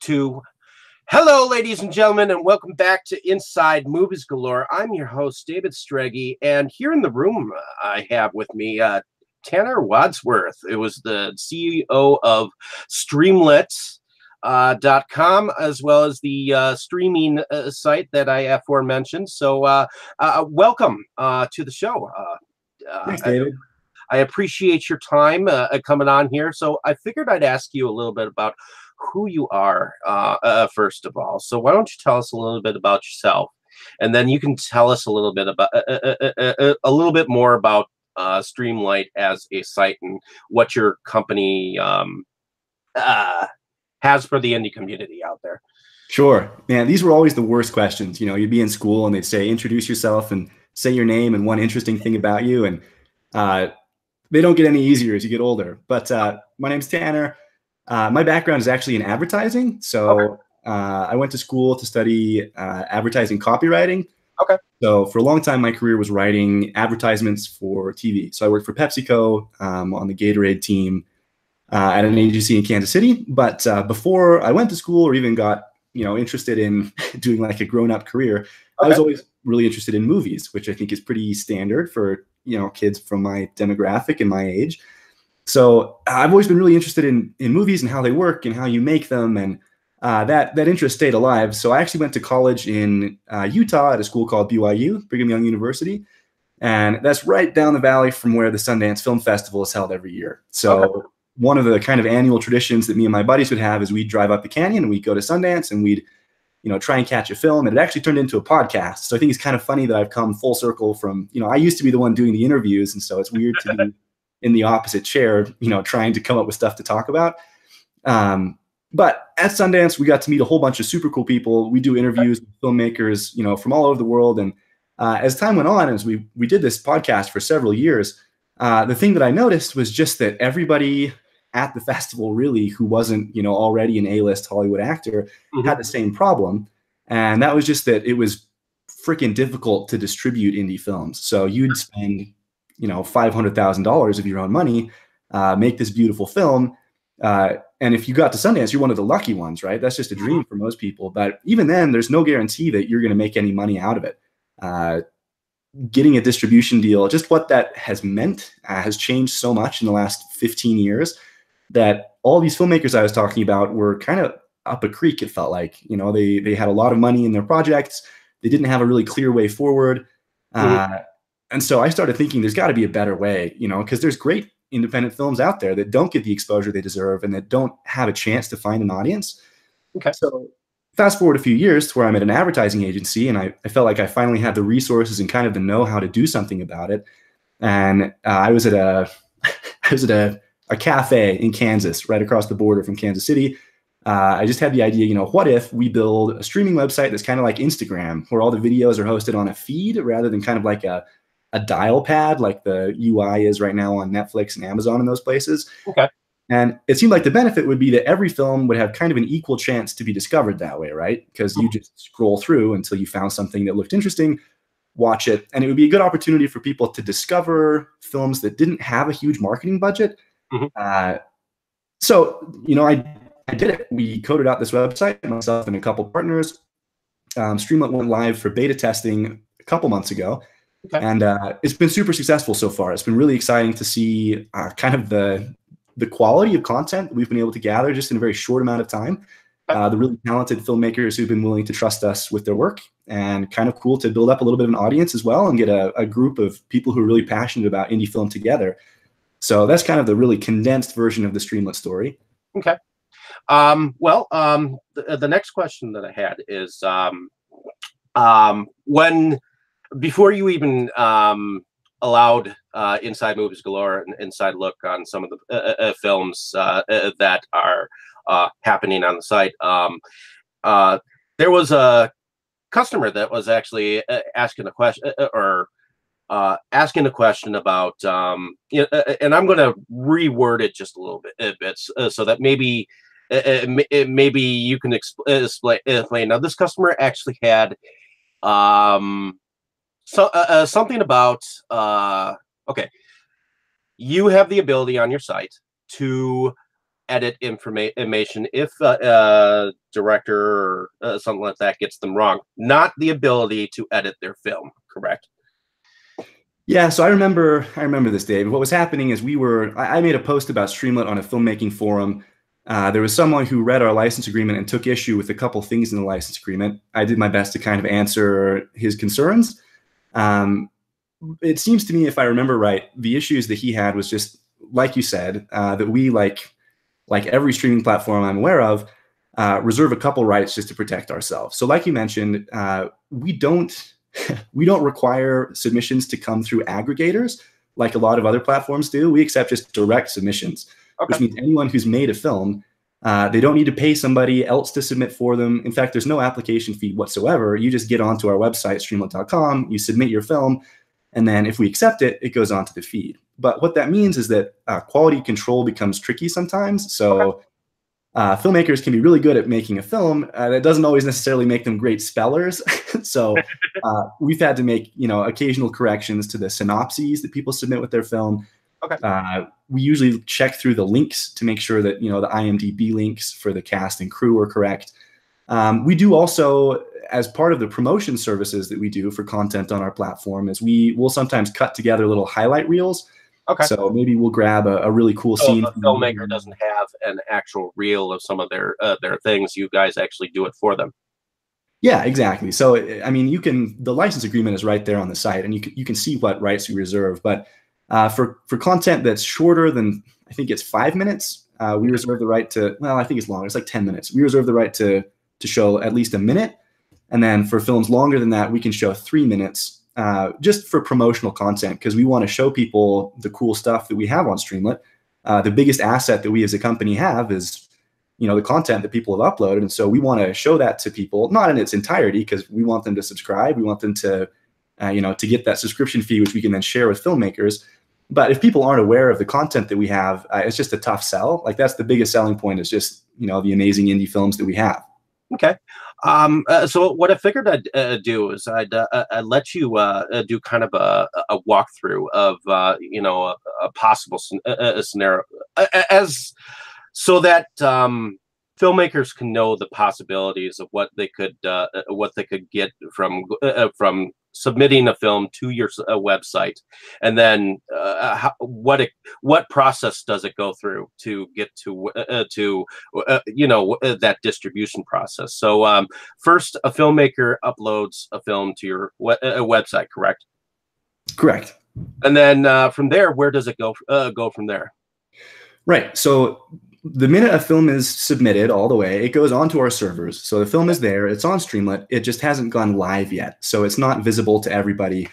2. Hello, ladies and gentlemen, and welcome back to Inside Movies Galore. I'm your host, David Strege, and here in the room I have with me Tanner Wadsworth. It was the CEO of Streamlette.com, as well as the streaming site that I aforementioned. So welcome to the show. Thanks, David. I appreciate your time coming on here. So I figured I'd ask you a little bit about who you are, first of all. So why don't you tell us a little bit about yourself, and then you can tell us a little bit about a little bit more about Streamlette as a site and what your company has for the indie community out there. Sure, man. These were always the worst questions. You know, you'd be in school and they'd say, introduce yourself and say your name and one interesting thing about you. And they don't get any easier as you get older. But my name's Tanner. My background is actually in advertising. So I went to school to study advertising copywriting. Okay. So for a long time, my career was writing advertisements for TV. So I worked for PepsiCo on the Gatorade team at an agency in Kansas City. But before I went to school or even got interested in doing like a grown-up career, I was always really interested in movies, which I think is pretty standard for kids from my demographic and my age. So I've always been really interested in movies and how they work and how you make them, and that interest stayed alive. So I actually went to college in Utah at a school called BYU, Brigham Young University, and that's right down the valley from where the Sundance Film Festival is held every year. So one of the kind of annual traditions that me and my buddies would have is we'd drive up the canyon and we'd go to Sundance and we'd try and catch a film, and it actually turned into a podcast. So I think it's kind of funny that I've come full circle from, I used to be the one doing the interviews, and so it's weird to be in the opposite chair, trying to come up with stuff to talk about. But at Sundance, we got to meet a whole bunch of super cool people. We do interviews with filmmakers, from all over the world. And as time went on, as we did this podcast for several years, the thing that I noticed was just that everybody at the festival really who wasn't, already an A-list Hollywood actor had the same problem. And that was just that it was freaking difficult to distribute indie films. So you'd spend $500,000 of your own money, make this beautiful film. And if you got to Sundance, you're one of the lucky ones, right? That's just a dream for most people. But even then, there's no guarantee that you're going to make any money out of it. Getting a distribution deal, just what that has meant has changed so much in the last 15 years that all these filmmakers I was talking about were kind of up a creek, it felt like. They had a lot of money in their projects. They didn't have a really clear way forward. And so I started thinking there's got to be a better way, because there's great independent films out there that don't get the exposure they deserve and that don't have a chance to find an audience. Okay. So fast forward a few years to where I'm at an advertising agency, and I felt like I finally had the resources and kind of the know-how to do something about it. And I was at a cafe in Kansas, right across the border from Kansas City. I just had the idea, what if we build a streaming website that's kind of like Instagram, where all the videos are hosted on a feed rather than kind of like a dial pad like the UI is right now on Netflix and Amazon and those places. Okay. And it seemed like the benefit would be that every film would have kind of an equal chance to be discovered that way, right? Because you just scroll through until you found something that looked interesting, watch it, and it would be a good opportunity for people to discover films that didn't have a huge marketing budget. So, I did it. We coded out this website, myself and a couple partners. Streamlette went live for beta testing a couple months ago. Okay. And it's been super successful so far. It's been really exciting to see kind of the quality of content that we've been able to gather just in a very short amount of time. The really talented filmmakers who've been willing to trust us with their work, and kind of cool to build up a little bit of an audience as well and get a group of people who are really passionate about indie film together. So that's kind of the really condensed version of the Streamlette story. Okay. The next question that I had is before you even allowed Inside Movies Galore and Inside Look on some of the films that are happening on the site, there was a customer that was actually asking a question about, and I'm going to reword it just a little bit so that maybe you can explain. Now, this customer actually had something about okay, you have the ability on your site to edit information if director or something like that gets them wrong, not the ability to edit their film, correct? Yeah, so I remember this, Dave. What was happening is I made a post about Streamlette on a filmmaking forum. There was someone who read our license agreement and took issue with a couple things in the license agreement. I did my best to kind of answer his concerns. It seems to me, if I remember right, the issues that he had was just, like you said, that we, like every streaming platform I'm aware of, reserve a couple rights just to protect ourselves. So like you mentioned, we don't require submissions to come through aggregators like a lot of other platforms do. We accept just direct submissions, which means anyone who's made a film, they don't need to pay somebody else to submit for them. In fact, there's no application fee whatsoever. You just get onto our website, streamlette.com, you submit your film, and then if we accept it, it goes onto the feed. But what that means is that quality control becomes tricky sometimes. So filmmakers can be really good at making a film. That doesn't always necessarily make them great spellers. So we've had to make, occasional corrections to the synopses that people submit with their film. We usually check through the links to make sure that, the IMDb links for the cast and crew are correct. We do also, as part of the promotion services that we do for content on our platform, is we'll sometimes cut together little highlight reels. So maybe we'll grab a really cool scene. If a filmmaker doesn't have an actual reel of some of their things, you guys actually do it for them. Yeah, exactly. So, I mean, the license agreement is right there on the site, and you can see what rights we reserve. But for content that's shorter than, I think it's 5 minutes, we reserve the right to, well, I think it's longer. It's like 10 minutes. We reserve the right to show at least a minute. And then for films longer than that, we can show 3 minutes just for promotional content, because we want to show people the cool stuff that we have on Streamlette. The biggest asset that we as a company have is, the content that people have uploaded. And so we want to show that to people, not in its entirety, because we want them to subscribe. We want them to, to get that subscription fee, which we can then share with filmmakers. But if people aren't aware of the content that we have, it's just a tough sell. Like, that's the biggest selling point, is just, the amazing indie films that we have. Okay. So what I figured I'd do is I'd let you do kind of a walkthrough of a possible scenario, so that filmmakers can know the possibilities of what they could get from submitting a film to your website, and then what process does it go through to get to that distribution process. So first, a filmmaker uploads a film to your website, correct? Correct. And then from there, where does it go from there? Right. So the minute a film is submitted all the way, it goes onto our servers. So the film is there, it's on Streamlette, it just hasn't gone live yet. So it's not visible to everybody.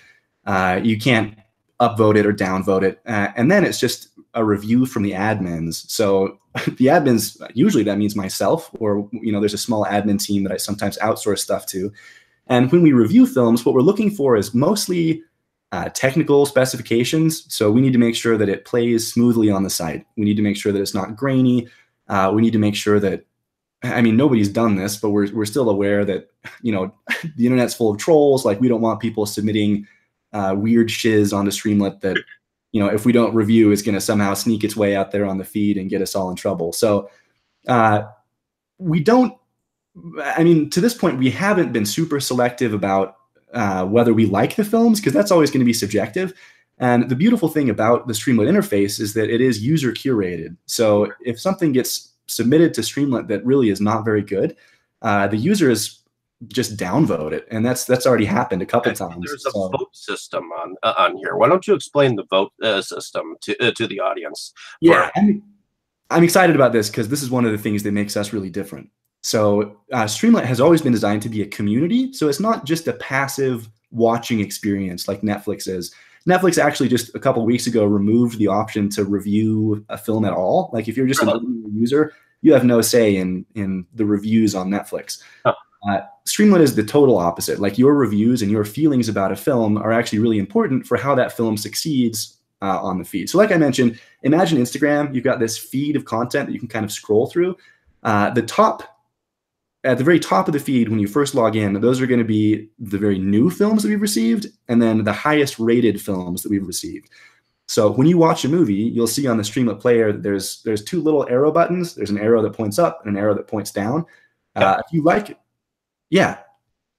You can't upvote it or downvote it. And then it's just a review from the admins. So the admins, usually that means myself, or, there's a small admin team that I sometimes outsource stuff to. And when we review films, what we're looking for is mostly technical specifications. So we need to make sure that it plays smoothly on the site. We need to make sure that it's not grainy. We need to make sure that, I mean, nobody's done this, but we're still aware that, the internet's full of trolls. Like, we don't want people submitting weird shiz onto Streamlette that, if we don't review, is going to somehow sneak its way out there on the feed and get us all in trouble. So we don't, I mean, to this point, we haven't been super selective about whether we like the films, because that's always going to be subjective. And the beautiful thing about the Streamlette interface is that it is user curated. So if something gets submitted to Streamlette that really is not very good, the users just downvote it, and that's already happened a couple times. There's a vote system on here. Why don't you explain the vote system to the audience? Yeah, I'm excited about this because this is one of the things that makes us really different. So Streamlette has always been designed to be a community. So it's not just a passive watching experience like Netflix is. Netflix actually just a couple of weeks ago removed the option to review a film at all. Like, if you're just a user, you have no say in the reviews on Netflix. Streamlette is the total opposite. Like, your reviews and your feelings about a film are actually really important for how that film succeeds on the feed. So like I mentioned, imagine Instagram. You've got this feed of content that you can kind of scroll through. At the very top of the feed, when you first log in, those are going to be the very new films that we've received, and then the highest rated films that we've received. So when you watch a movie, you'll see on the Streamlette player that there's two little arrow buttons. There's an arrow that points up and an arrow that points down. If you like, yeah,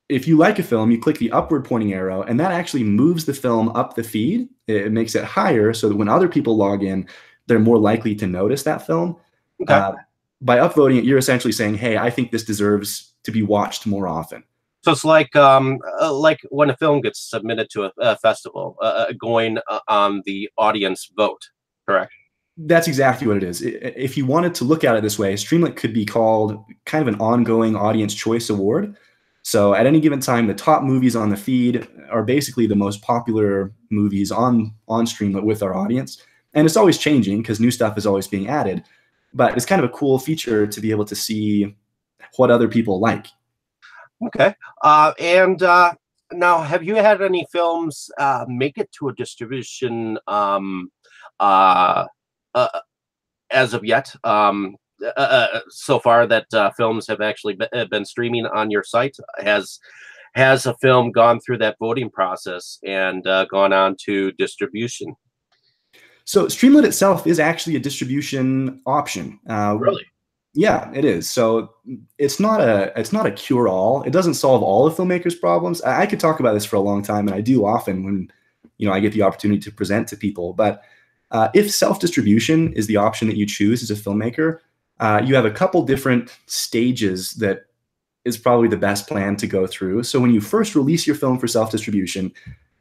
if you like a film, you click the upward pointing arrow, and that actually moves the film up the feed. It makes it higher so that when other people log in, they're more likely to notice that film. Okay. By upvoting it, you're essentially saying, hey, I think this deserves to be watched more often. So it's like when a film gets submitted to a festival, going on the audience vote, correct? That's exactly what it is. If you wanted to look at it this way, Streamlette could be called kind of an ongoing audience choice award. So at any given time, the top movies on the feed are basically the most popular movies on Streamlette with our audience. And it's always changing because new stuff is always being added. But it's kind of a cool feature to be able to see what other people like. Okay. Now, have you had any films make it to a distribution as of yet? So far that films have actually been streaming on your site? Has a film gone through that voting process and gone on to distribution? So Streamlette itself is actually a distribution option. Really? Yeah, it is. So it's not a cure-all. It doesn't solve all the filmmakers' problems. I could talk about this for a long time, and I do often when I get the opportunity to present to people. But if self-distribution is the option that you choose as a filmmaker, you have a couple different stages that is probably the best plan to go through. So when you first release your film for self-distribution,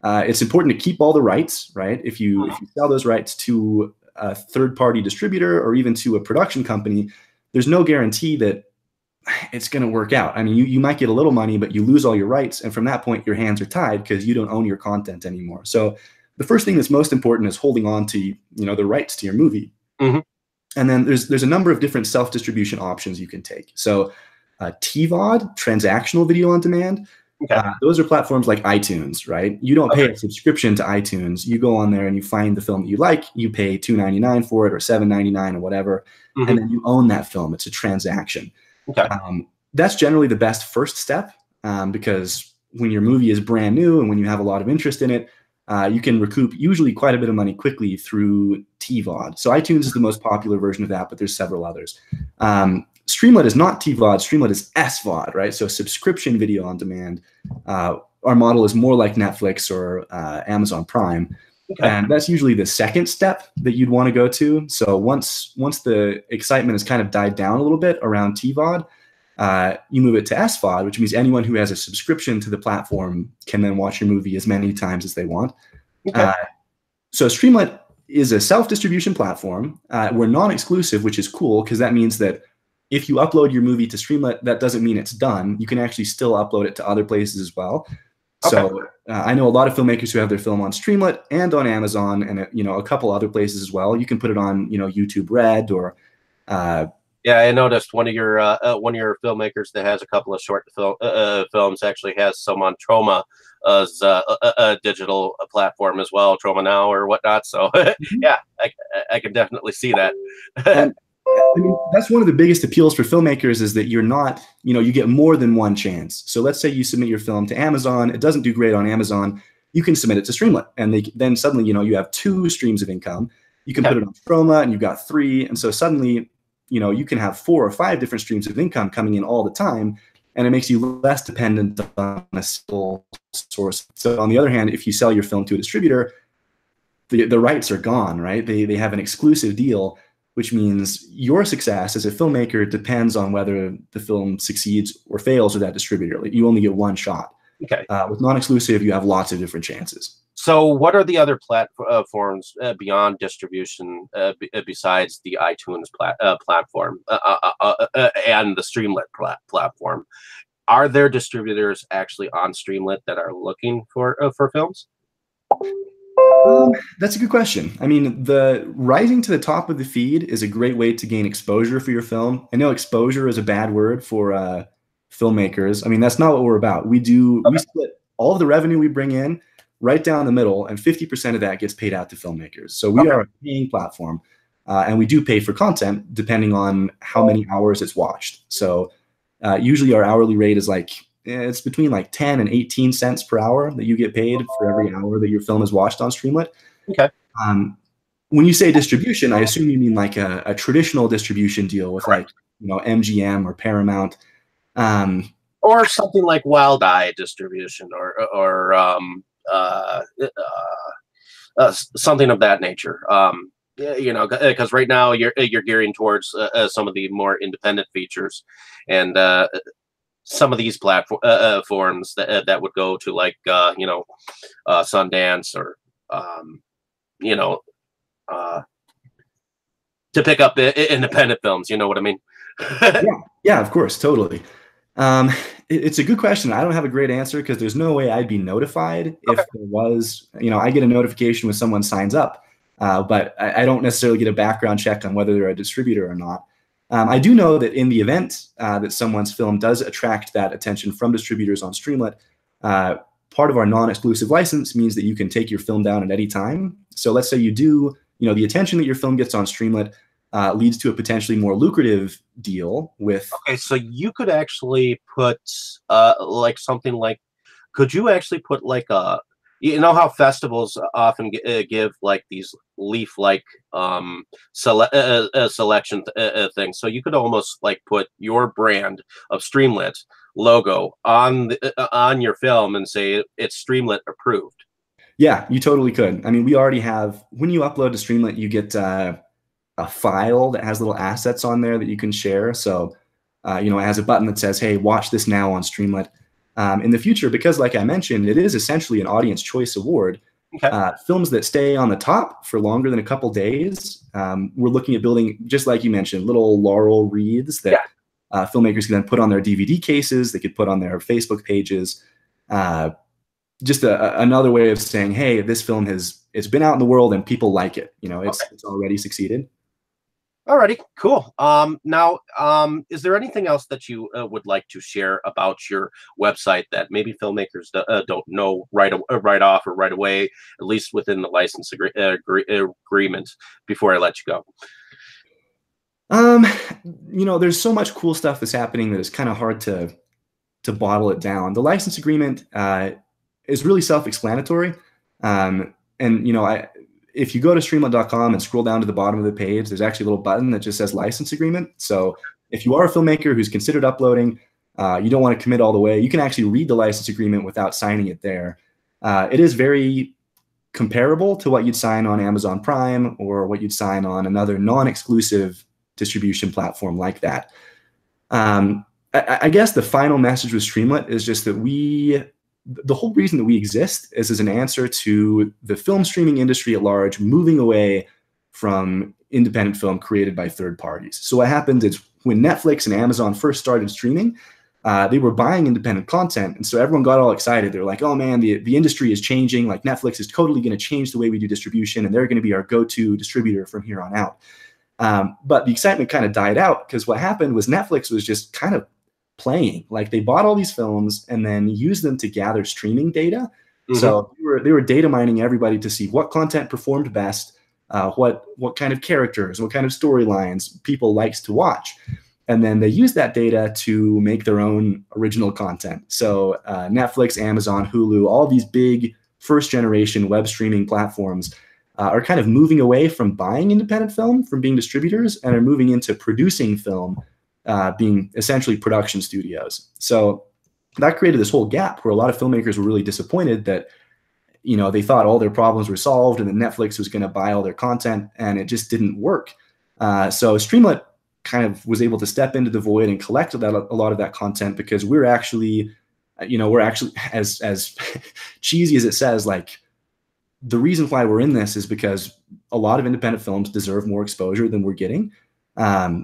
it's important to keep all the rights, right? If you sell those rights to a third-party distributor or even to a production company, there's no guarantee that it's going to work out. I mean, you might get a little money, but you lose all your rights. And from that point, your hands are tied because you don't own your content anymore. So the first thing that's most important is holding on to, the rights to your movie. Mm-hmm. And then there's a number of different self-distribution options you can take. So TVOD, transactional video on demand, okay. Those are platforms like iTunes, right? You don't pay a subscription to iTunes. You go on there and you find the film that you like. You pay $2.99 for it or $7.99 or whatever. Mm-hmm. And then you own that film. It's a transaction. Okay. That's generally the best first step because when your movie is brand new and when you have a lot of interest in it, you can recoup usually quite a bit of money quickly through TVOD. So iTunes is the most popular version of that, but there's several others. Streamlette is not TVOD. Streamlette is SVOD, right? So subscription video on demand. Our model is more like Netflix or Amazon Prime. Okay. And that's usually the second step that you'd want to go to. So once the excitement has kind of died down a little bit around TVOD, you move it to SVOD, which means anyone who has a subscription to the platform can then watch your movie as many times as they want. Okay. So Streamlette is a self-distribution platform. We're non-exclusive, which is cool because that means that if you upload your movie to Streamlette, that doesn't mean it's done. You can actually still upload it to other places as well. Okay. So I know a lot of filmmakers who have their film on Streamlette and on Amazon and a couple other places as well. You can put it on YouTube Red or yeah, I noticed one of your filmmakers that has a couple of short films actually has some on Troma as a digital platform as well, Troma Now or whatnot. So yeah, I can definitely see that. I mean, that's one of the biggest appeals for filmmakers is that you're not, you get more than one chance. So let's say you submit your film to Amazon. It doesn't do great on Amazon. You can submit it to Streamlette. And then suddenly, you have 2 streams of income. You can put it on Troma and you've got 3. And so suddenly, you can have 4 or 5 different streams of income coming in all the time. And it makes you less dependent on a single source. So on the other hand, if you sell your film to a distributor, the rights are gone, right? They have an exclusive deal, which means your success as a filmmaker depends on whether the film succeeds or fails with that distributor. Like, you only get one shot. Okay. With non-exclusive, you have lots of different chances. So what are the other platforms beyond distribution besides the iTunes platform and the Streamlette platform? Are there distributors actually on Streamlette that are looking for films? That's a good question. I mean, the rising to the top of the feed is a great way to gain exposure for your film. I know exposure is a bad word for filmmakers. I mean, that's not what we're about. We split all of the revenue we bring in right down the middle, and 50% of that gets paid out to filmmakers. So we are a paying platform, and we do pay for content depending on how many hours it's watched. So usually our hourly rate is it's between 10 and 18 cents per hour that you get paid for every hour that your film is watched on Streamlette. Okay. When you say distribution, I assume you mean like a traditional distribution deal with like, you know, MGM or Paramount. Or something like Wild Eye distribution, or something of that nature. You know, because right now you're gearing towards some of the more independent features, and some of these platforms that would go to, like, you know, Sundance, or you know, to pick up independent films. You know what I mean? Yeah, of course, totally. It's a good question. I don't have a great answer because there's no way I'd be notified if there was, you know, I get a notification when someone signs up, but I don't necessarily get a background check on whether they're a distributor or not. I do know that in the event that someone's film does attract that attention from distributors on Streamlette, part of our non-exclusive license means that you can take your film down at any time. So let's say you do, you know, the attention that your film gets on Streamlette leads to a potentially more lucrative deal with. Okay, so you could actually put like something like, could you actually put like a, you know how festivals often give like these leaf-like selection things. So you could almost like put your brand of Streamlette logo on your film and say it's Streamlette approved. Yeah, you totally could. I mean, we already have, when you upload to Streamlette, you get a file that has little assets on there that you can share. So, you know, it has a button that says, hey, watch this now on Streamlette. In the future, because like I mentioned, it is essentially an audience choice award. Okay. Films that stay on the top for longer than a couple days, we're looking at building, just like you mentioned, little laurel wreaths that filmmakers can then put on their DVD cases. They could put on their Facebook pages. Just another way of saying, hey, this film it's been out in the world and people like it. You know, it's already succeeded. Alrighty, cool. Now, is there anything else that you would like to share about your website that maybe filmmakers don't know right off or right away, at least within the license agreement, before I let you go? You know, there's so much cool stuff that's happening that it's kind of hard to bottle it down. The license agreement is really self-explanatory, and you know, if you go to streamlette.com and scroll down to the bottom of the page, there's actually a little button that just says license agreement. So if you are a filmmaker who's considered uploading, you don't want to commit all the way, you can actually read the license agreement without signing it there. It is very comparable to what you'd sign on Amazon Prime or what you'd sign on another non-exclusive distribution platform like that. I guess the final message with Streamlette is just that the whole reason that we exist is as an answer to the film streaming industry at large moving away from independent film created by third parties. So what happened is when Netflix and Amazon first started streaming, they were buying independent content. And so everyone got all excited. They're like, oh man, the industry is changing. Like Netflix is totally going to change the way we do distribution and they're going to be our go-to distributor from here on out. But the excitement kind of died out because what happened was Netflix was just kind of playing. Like they bought all these films and then used them to gather streaming data. Mm-hmm. So they were data mining everybody to see what content performed best, what kind of characters, what kind of storylines people likes to watch. And then they use that data to make their own original content. So Netflix, Amazon, Hulu, all these big first generation web streaming platforms are kind of moving away from buying independent film, from being distributors, and are moving into producing film, being essentially production studios. So that created this whole gap where a lot of filmmakers were really disappointed that, you know, they thought all their problems were solved and that Netflix was going to buy all their content, and it just didn't work. So Streamlette kind of was able to step into the void and collect a lot of that content because we're actually, you know, as cheesy as it says, like the reason why we're in this is because a lot of independent films deserve more exposure than we're getting.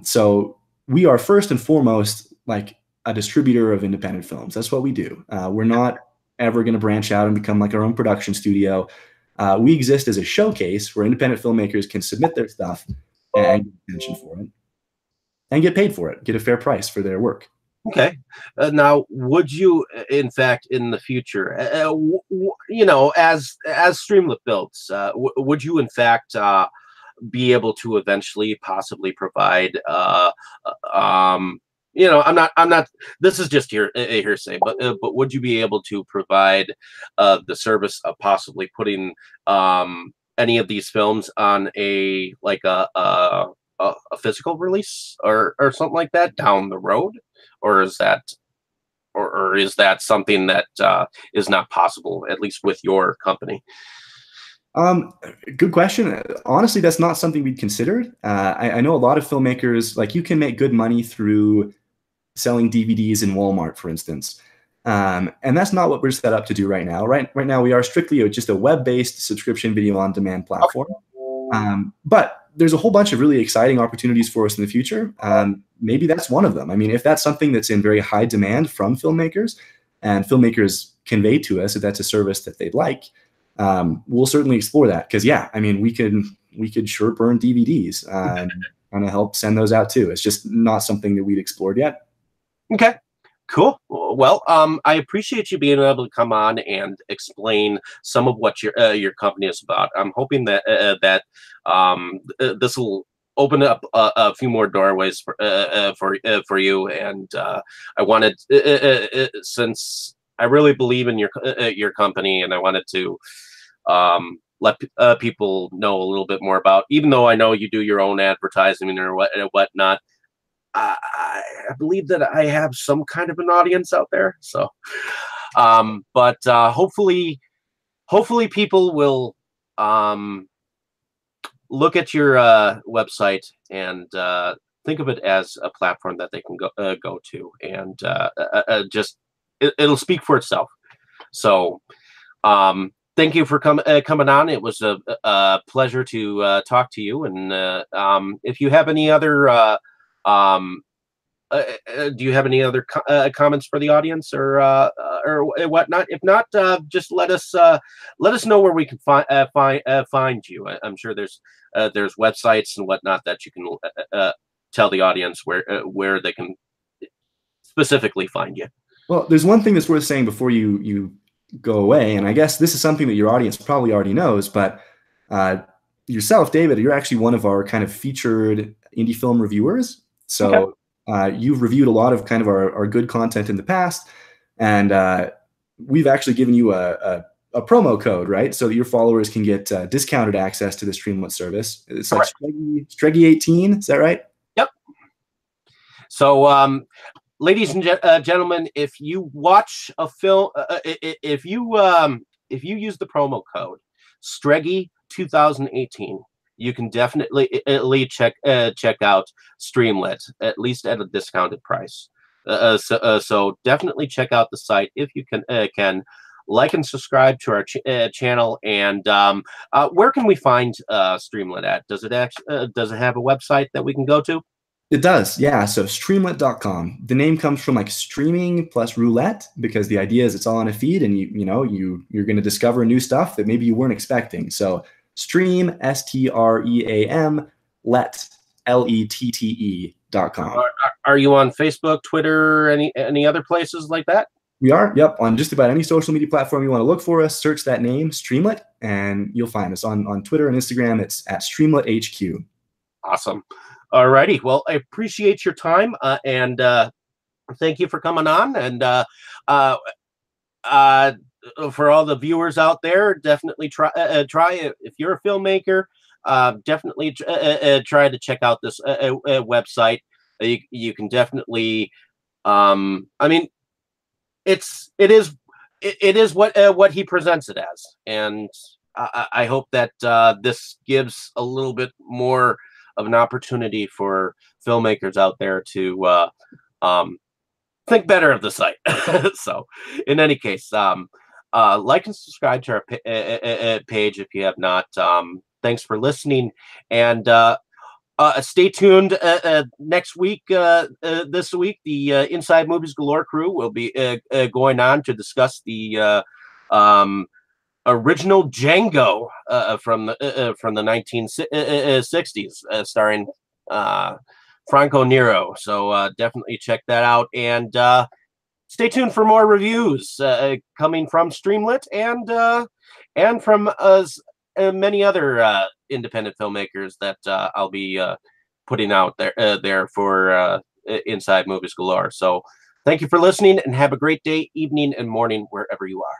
So we are first and foremost like a distributor of independent films. That's what we do. We're not ever going to branch out and become like our own production studio. We exist as a showcase where independent filmmakers can submit their stuff and get attention for it and get paid for it, get a fair price for their work. Okay. Now, would you, in fact, in the future, you know, as Streamlette builds, would you, in fact, be able to eventually possibly provide, you know, I'm not. This is just hearsay, but would you be able to provide the service of possibly putting any of these films on a like a physical release or something like that down the road, or is that or is that something that is not possible, at least with your company? Good question. Honestly, that's not something we'd considered. I know a lot of filmmakers, like you can make good money through selling DVDs in Walmart, for instance. And that's not what we're set up to do right now. Right now, we are strictly just a web-based subscription video on demand platform. But there's a whole bunch of really exciting opportunities for us in the future. Maybe that's one of them. I mean, if that's something that's in very high demand from filmmakers, and filmmakers convey to us that that's a service that they'd like, we'll certainly explore that. Because yeah, I mean, we could sure burn DVDs and kind of help send those out too. It's just not something that we'd explored yet. Okay. Cool. Well, I appreciate you being able to come on and explain some of what your company is about. I'm hoping that this will open up a few more doorways for you. And I wanted, since I really believe in your company, and I wanted to let people know a little bit more about. Even though I know you do your own advertising or whatnot. I believe that I have some kind of an audience out there. So, but hopefully people will look at your website and think of it as a platform that they can go to, and just it'll speak for itself. So, thank you for coming on. It was a pleasure to talk to you. And if you have any other do you have any other comments for the audience or whatnot? If not, just let us know where we can find you. I'm sure there's websites and whatnot that you can tell the audience where they can specifically find you. Well, there's one thing that's worth saying before you go away, and I guess this is something that your audience probably already knows, but yourself, David, you're actually one of our kind of featured indie film reviewers. So okay. You've reviewed a lot of kind of our good content in the past, and we've actually given you a promo code, right? So that your followers can get discounted access to the Streamlette service. It's like Streggy 18, is that right? Yep. So, ladies and gentlemen, if you watch a film, if you use the promo code Streggy 2018, you can definitely check out Streamlette, at least at a discounted price. So definitely check out the site if you can like and subscribe to our channel. And where can we find Streamlette at? Does it have a website that we can go to? It does, yeah. So streamlette.com. The name comes from like streaming plus roulette, because the idea is it's all on a feed, and you're going to discover new stuff that maybe you weren't expecting. So Stream, STREAM, let, LETTE.com. Are you on Facebook, Twitter, any other places like that? We are, yep, on just about any social media platform you want to look for us. Search that name, Streamlette, and you'll find us on Twitter and Instagram. It's at Streamlette HQ. Awesome. All righty. Well, I appreciate your time, and thank you for coming on. And for all the viewers out there, definitely try if you're a filmmaker, definitely try to check out this website. You can definitely, I mean, it is what he presents it as, and I hope that this gives a little bit more of an opportunity for filmmakers out there to think better of the site. So, in any case, like and subscribe to our page if you have not. Thanks for listening, and stay tuned. Next week, this week, the Inside Movies Galore crew will be going on to discuss the original Django from the 1960s, starring Franco Nero. So definitely check that out, and stay tuned for more reviews coming from Streamlette and from many other independent filmmakers that I'll be putting out there for Inside Movies Galore. So thank you for listening, and have a great day, evening, and morning wherever you are.